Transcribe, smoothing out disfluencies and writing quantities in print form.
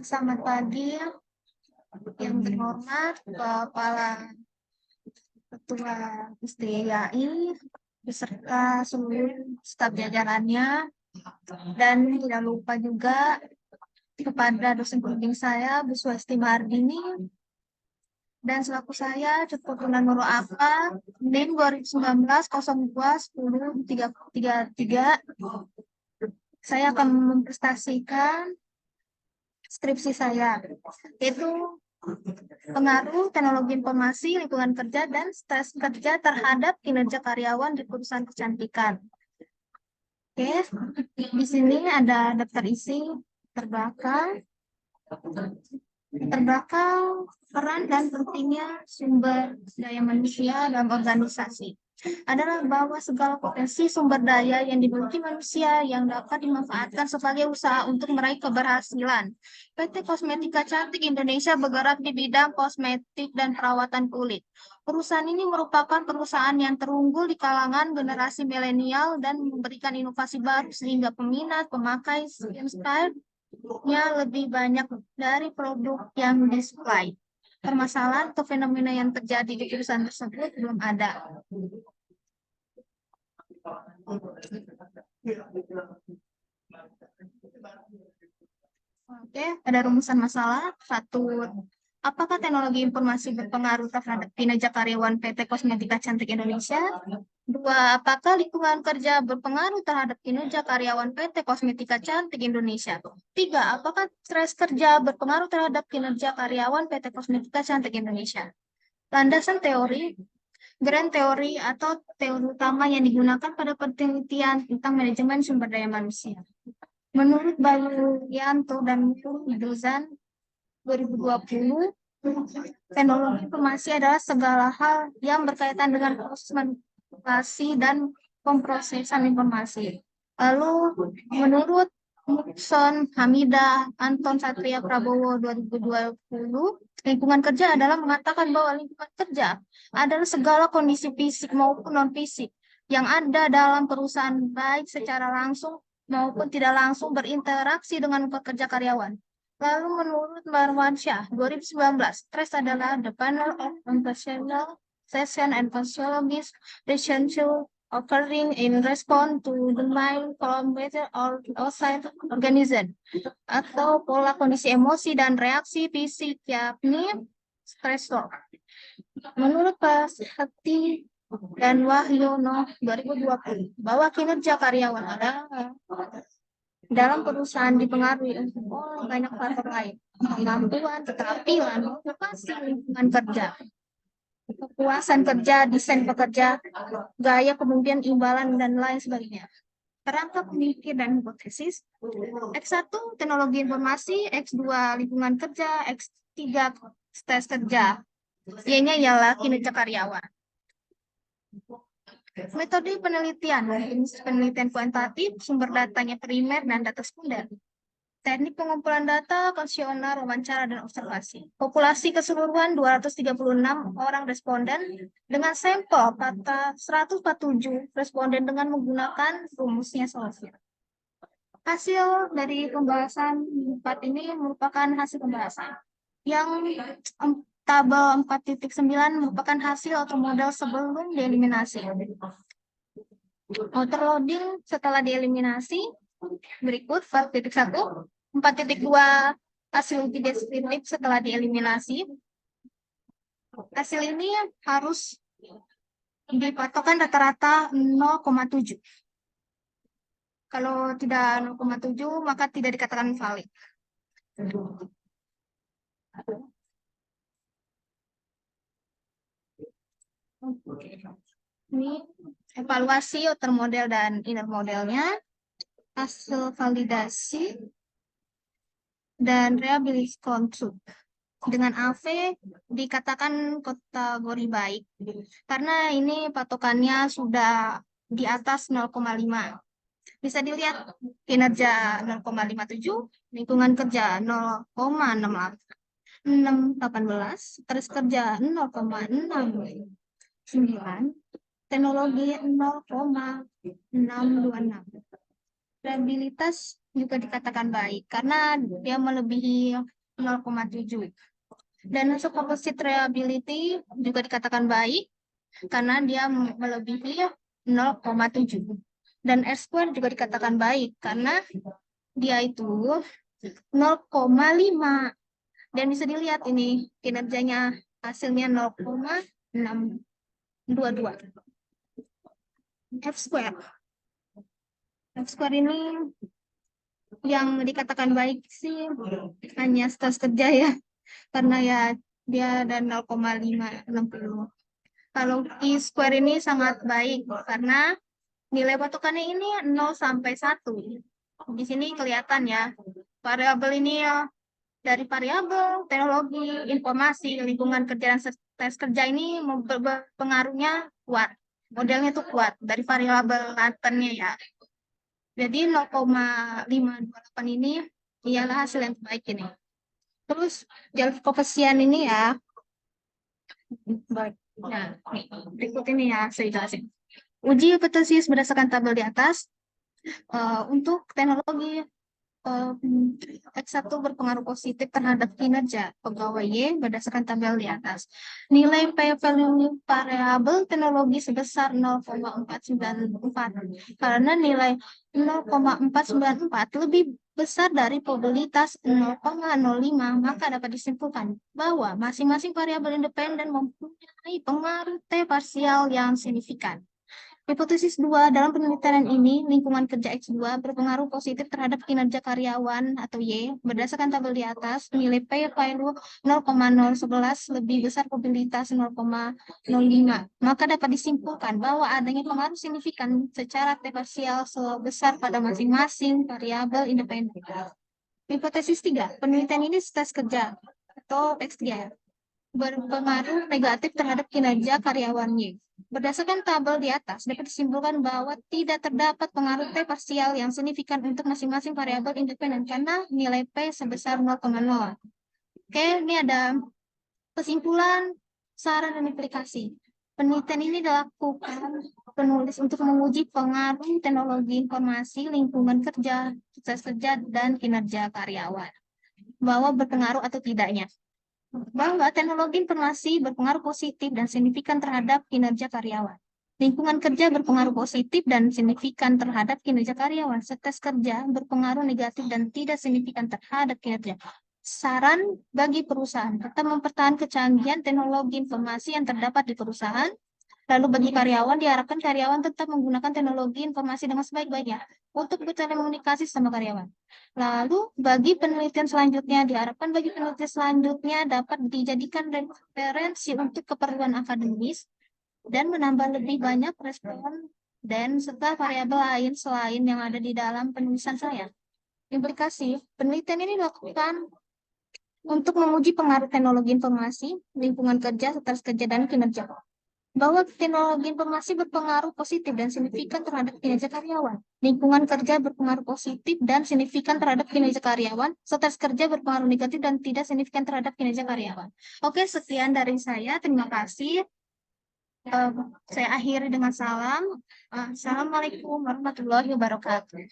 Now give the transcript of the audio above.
Selamat pagi, yang terhormat Kepala Ketua SDIAI beserta seluruh staf jajarannya, dan tidak lupa juga kepada dosen pembimbing saya, Bu Swasti Mardini, dan selaku saya, Cepotunan Nurul Apa, NIM 2019 02 10 333. Saya akan mempresentasikan skripsi saya, yaitu pengaruh teknologi informasi, lingkungan kerja, dan stres kerja terhadap kinerja karyawan di perusahaan kecantikan. Oke, di sini ada daftar isi terbelakang. Terbelakang peran dan pentingnya sumber daya manusia dalam organisasi adalah bahwa segala potensi sumber daya yang dimiliki manusia yang dapat dimanfaatkan sebagai usaha untuk meraih keberhasilan. PT Kosmetika Cantik Indonesia bergerak di bidang kosmetik dan perawatan kulit. Perusahaan ini merupakan perusahaan yang terunggul di kalangan generasi milenial dan memberikan inovasi baru sehingga peminat, pemakai skincare-nya lebih banyak dari produk yang disuplai. Permasalahan atau fenomena yang terjadi di perusahaan tersebut belum ada. Oke, ada rumusan masalah. Satu, apakah teknologi informasi berpengaruh terhadap kinerja karyawan PT Kosmetika Cantik Indonesia? Dua, apakah lingkungan kerja berpengaruh terhadap kinerja karyawan PT Kosmetika Cantik Indonesia? Tiga, apakah stres kerja berpengaruh terhadap kinerja karyawan PT Kosmetika Cantik Indonesia? Landasan teori, grand teori atau teori utama yang digunakan pada penelitian tentang manajemen sumber daya manusia. Menurut Bayu Yanto dan Dozan 2020, teknologi informasi adalah segala hal yang berkaitan dengan proses manipulasi dan pemrosesan informasi. Lalu, menurut Mukson Hamidah Anton Satria Prabowo 2020, lingkungan kerja adalah mengatakan bahwa lingkungan kerja adalah segala kondisi fisik maupun non-fisik yang ada dalam perusahaan, baik secara langsung maupun tidak langsung berinteraksi dengan pekerja karyawan. Lalu menurut Marwansyah 2019, stress adalah the panel of emotional session and physiological relationship occurring in response to the mind from within or outside organism, atau pola kondisi emosi dan reaksi fisik yakni stresor. Menurut Pak Sakti dan Wahyono 2020, bahwa kinerja karyawan adalah dalam perusahaan dipengaruhi oleh banyak faktor lain, kemampuan, keterampilan, motivasi, lingkungan kerja, kepuasan kerja, desain pekerja, gaya kepemimpinan, imbalan, dan lain sebagainya. Kerangka pemikir dan hipotesis, X1 teknologi informasi, X2 lingkungan kerja, X3 stres kerja, Y-nya ialah kinerja karyawan. Metode penelitian, penelitian kuantitatif, sumber datanya primer dan data sekunder. Teknik pengumpulan data, kuesioner, wawancara, dan observasi. Populasi keseluruhan 236 orang responden dengan sampel kata 147 responden dengan menggunakan rumusnya Solskjaer. Hasil dari pembahasan 4 ini merupakan hasil pembahasan. Yang tabel 4.9 merupakan hasil atau model sebelum dieliminasi. Overloading setelah dieliminasi, berikut 4.1. 4.2 hasil uji deskriptif setelah dieliminasi. Hasil ini harus dipatokkan rata-rata 0,7. Kalau tidak 0,7 maka tidak dikatakan valid. Ini evaluasi outer model dan inner modelnya, hasil validasi, dan reliability control. Dengan AV dikatakan kategori baik, karena ini patokannya sudah di atas 0,5. Bisa dilihat kinerja 0,57, lingkungan kerja 0,618, terus kerja 0,69, teknologi 0,626. Reliabilitas juga dikatakan baik karena dia melebihi 0,7. Dan composite reliability juga dikatakan baik karena dia melebihi 0,7. Dan R-square juga dikatakan baik karena dia itu 0,5. Dan bisa dilihat ini kinerjanya hasilnya 0,622. F-square. F-square ini yang dikatakan baik sih hanya stres kerja ya. Karena ya dia ada 0,560. Kalau I-square ini sangat baik karena nilai patokannya ini 0 sampai 1. Di sini kelihatan ya. Variabel ini ya dari variabel, teknologi, informasi, lingkungan kerja dan tes kerja ini pengaruhnya kuat. Modelnya tuh kuat dari variabel latennya ya. Jadi 0,528 ini ialah hasil yang terbaik ini. Terus jalur koefisien ini ya. Baik. Nah, berikut ini ya saya jelasin. Uji hipotesis berdasarkan tabel di atas. Untuk teknologi X1 berpengaruh positif terhadap kinerja pegawai Y berdasarkan tabel di atas. Nilai P-value variabel teknologi sebesar 0,494 karena nilai 0,494 lebih besar dari probabilitas 0,05, maka dapat disimpulkan bahwa masing-masing variabel independen mempunyai pengaruh T parsial yang signifikan. Hipotesis 2, dalam penelitian ini, lingkungan kerja X2 berpengaruh positif terhadap kinerja karyawan atau Y. Berdasarkan tabel di atas, nilai P-value 0,011 lebih besar probabilitas 0,05. Maka dapat disimpulkan bahwa adanya pengaruh signifikan secara T parsial sebesar pada masing-masing variabel independen. Hipotesis 3, penelitian ini stres kerja atau X3 berpengaruh negatif terhadap kinerja karyawan Y. Berdasarkan tabel di atas, dapat disimpulkan bahwa tidak terdapat pengaruh P parsial yang signifikan untuk masing-masing variabel independen karena nilai P sebesar 0,0. Oke, ini ada kesimpulan, saran, dan aplikasi. Penelitian ini dilakukan penulis untuk menguji pengaruh teknologi informasi, lingkungan kerja, sukses kerja, dan kinerja karyawan. Bahwa berpengaruh atau tidaknya. Bahwa teknologi informasi berpengaruh positif dan signifikan terhadap kinerja karyawan. Lingkungan kerja berpengaruh positif dan signifikan terhadap kinerja karyawan. Stres kerja berpengaruh negatif dan tidak signifikan terhadap kinerja. Saran bagi perusahaan, tetap mempertahankan kecanggihan teknologi informasi yang terdapat di perusahaan. Lalu bagi karyawan, diharapkan karyawan tetap menggunakan teknologi informasi dengan sebaik-baiknya untuk berkomunikasi sama karyawan. Lalu bagi penelitian selanjutnya, diharapkan bagi penelitian selanjutnya dapat dijadikan referensi untuk keperluan akademis dan menambah lebih banyak respon dan serta variabel lain selain yang ada di dalam penulisan saya. Implikasi, penelitian ini dilakukan untuk menguji pengaruh teknologi informasi, lingkungan kerja, stres kerja, dan kinerja. Bahwa teknologi informasi berpengaruh positif dan signifikan terhadap kinerja karyawan. Lingkungan kerja berpengaruh positif dan signifikan terhadap kinerja karyawan. Stres kerja berpengaruh negatif dan tidak signifikan terhadap kinerja karyawan. Oke, sekian dari saya. Terima kasih. Saya akhiri dengan salam. Assalamualaikum warahmatullahi wabarakatuh.